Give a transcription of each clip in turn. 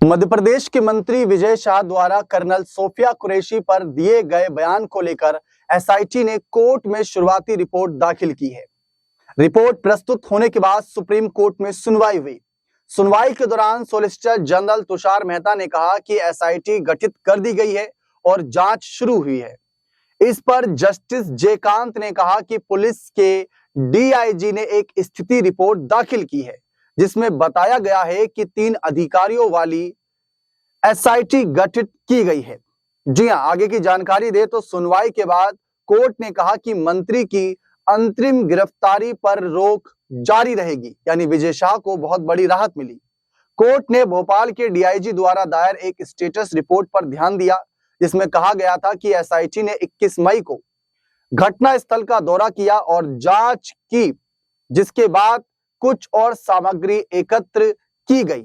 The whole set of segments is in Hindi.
मध्य प्रदेश के मंत्री विजय शाह द्वारा कर्नल सोफिया कुरैशी पर दिए गए बयान को लेकर एसआईटी ने कोर्ट में शुरुआती रिपोर्ट दाखिल की है। रिपोर्ट प्रस्तुत होने के बाद सुप्रीम कोर्ट में सुनवाई हुई। सुनवाई के दौरान सॉलिसिटर जनरल तुषार मेहता ने कहा कि एसआईटी गठित कर दी गई है और जांच शुरू हुई है। इस पर जस्टिस जयकांत ने कहा कि पुलिस के डीआईजी ने एक स्थिति रिपोर्ट दाखिल की है जिसमें बताया गया है कि 3 अधिकारियों वाली एसआईटी गठित की गई है। जी हां, आगे की जानकारी दे तो सुनवाई के बाद कोर्ट ने कहा कि मंत्री की अंतरिम गिरफ्तारी पर रोक जारी रहेगी, यानी विजय शाह को बहुत बड़ी राहत मिली। कोर्ट ने भोपाल के डीआईजी द्वारा दायर एक स्टेटस रिपोर्ट पर ध्यान दिया जिसमें कहा गया था कि एसआईटी ने 21 मई को घटना स्थल का दौरा किया और जांच की, जिसके बाद कुछ और सामग्री एकत्र की गई।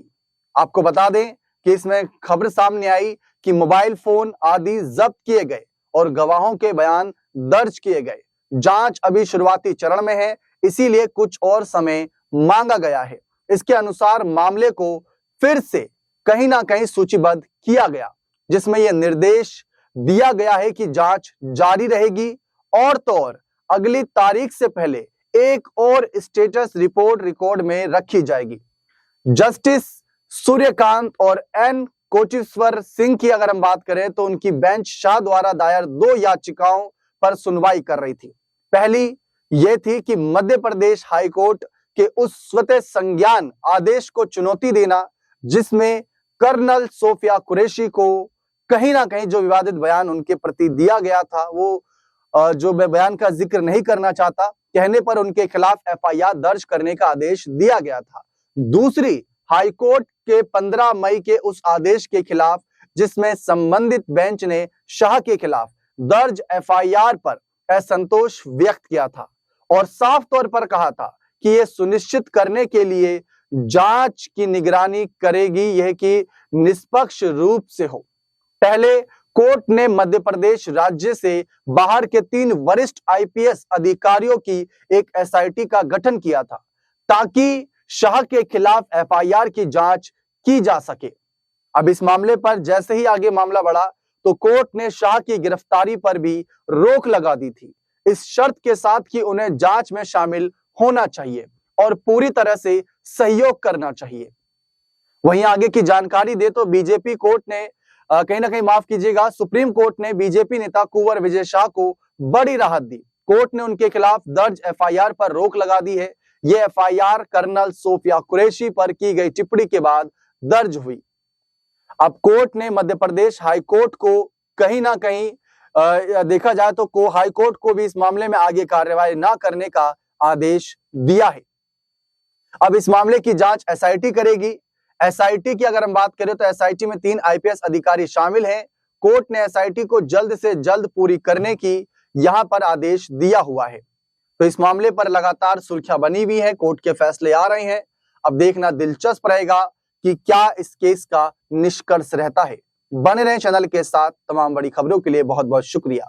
आपको बता दें कि इसमें खबर सामने आई कि मोबाइल फोन आदि जब्त किए गए और गवाहों के बयान दर्ज किए गए। जांच अभी शुरुआती चरण में है, इसीलिए कुछ और समय मांगा गया है। इसके अनुसार मामले को फिर से कहीं ना कहीं सूचीबद्ध किया गया, जिसमें यह निर्देश दिया गया है कि जांच जारी रहेगी और तो और अगली तारीख से पहले एक और स्टेटस रिपोर्ट रिकॉर्ड में रखी जाएगी। जस्टिस सूर्यकांत और एन कोटेश्वर सिंह की अगर हम बात करें तो उनकी बेंच शाह द्वारा दायर 2 याचिकाओं पर सुनवाई कर रही थी। पहली यह थी कि मध्य प्रदेश हाईकोर्ट के उस स्वतः संज्ञान आदेश को चुनौती देना जिसमें कर्नल सोफिया कुरैशी को कहीं ना कहीं जो विवादित बयान उनके प्रति दिया गया था, वो जो मैं बयान का जिक्र नहीं करना चाहता, कहने पर उनके खिलाफ एफआईआर दर्ज करने का आदेश दिया गया था। दूसरी, हाईकोर्ट के 15 मई के उस आदेश के खिलाफ जिसमें संबंधित बेंच ने शाह के खिलाफ दर्ज एफआईआर पर असंतोष व्यक्त किया था और साफ तौर पर कहा था कि यह सुनिश्चित करने के लिए जांच की निगरानी करेगी यह कि निष्पक्ष रूप से हो। पहले कोर्ट ने मध्य प्रदेश राज्य से बाहर के 3 वरिष्ठ आईपीएस अधिकारियों की एक एसआईटी का गठन किया था ताकि शाह के खिलाफ एफआईआर की जांच की जा सके। अब इस मामले पर जैसे ही आगे मामला बढ़ा तो कोर्ट ने शाह की गिरफ्तारी पर भी रोक लगा दी थी, इस शर्त के साथ कि उन्हें जांच में शामिल होना चाहिए और पूरी तरह से सहयोग करना चाहिए। वहीं आगे की जानकारी दे तो बीजेपी कोर्ट ने कहीं ना कहीं माफ कीजिएगा, सुप्रीम कोर्ट ने बीजेपी नेता कुंवर विजय शाह को बड़ी राहत दी। कोर्ट ने उनके खिलाफ दर्ज एफआईआर पर रोक लगा दी है। यह एफआईआर कर्नल सोफिया कुरैशी पर की गई टिप्पणी के बाद दर्ज हुई। अब कोर्ट ने मध्य प्रदेश हाईकोर्ट को कहीं ना कहीं देखा जाए तो हाईकोर्ट को भी इस मामले में आगे कार्यवाही न करने का आदेश दिया है। अब इस मामले की जांच एसआईटी करेगी। एसआईटी की अगर हम बात करें तो एसआईटी में 3 आईपीएस अधिकारी शामिल हैं। कोर्ट ने एसआईटी को जल्द से जल्द पूरी करने की यहां पर आदेश दिया हुआ है। तो इस मामले पर लगातार सुर्खियां बनी हुई है, कोर्ट के फैसले आ रहे हैं। अब देखना दिलचस्प रहेगा कि क्या इस केस का निष्कर्ष रहता है। बने रहें चैनल के साथ। तमाम बड़ी खबरों के लिए बहुत बहुत शुक्रिया।